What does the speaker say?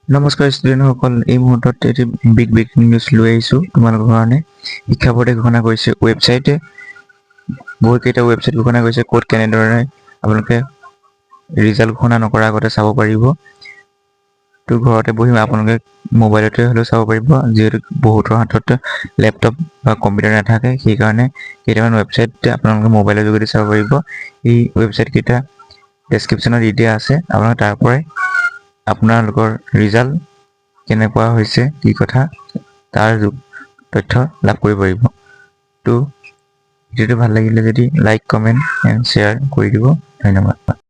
নমস্কাৰ ষ্টুডেণ্টসকল, এই মুহূৰ্তত এটি বিগ ব্ৰেকিং নিউজ লৈ আহিছোঁ তোমালোকৰ কাৰণে। শিক্ষা বোৰ্ডে ঘোষণা কৰিছে, বহুতকেইটা ৱেবছাইট ঘোষণা কৰিছে ক'ত কেনেদৰে আপোনালোকে ৰিজাল্ট ঘোষণা নকৰাৰ আগতে চাব পাৰিব। তো ঘৰতে বহি আপোনালোকে মোবাইলতে হ'লেও চাব পাৰিব, যিহেতু বহুতৰ হাতত লেপটপ বা কম্পিউটাৰ নাথাকে। সেইকাৰণে কেইটামান ৱেবছাইট আপোনালোকে মোবাইলৰ যোগেদি চাব পাৰিব। এই ৱেবছাইটকেইটা ডেছক্ৰিপশ্যনত দি দিয়া আছে, আপোনালোকে তাৰ পৰাই আপোনালোকৰ ৰিজাল্ট কেনেকুৱা হৈছে, কি কথা তাৰ তথ্য লাভ কৰিব পাৰিব। তো ভিডিঅ'টো ভাল লাগিলে যদি লাইক, কমেণ্ট এণ্ড শ্বেয়াৰ কৰি দিব। ধন্যবাদ।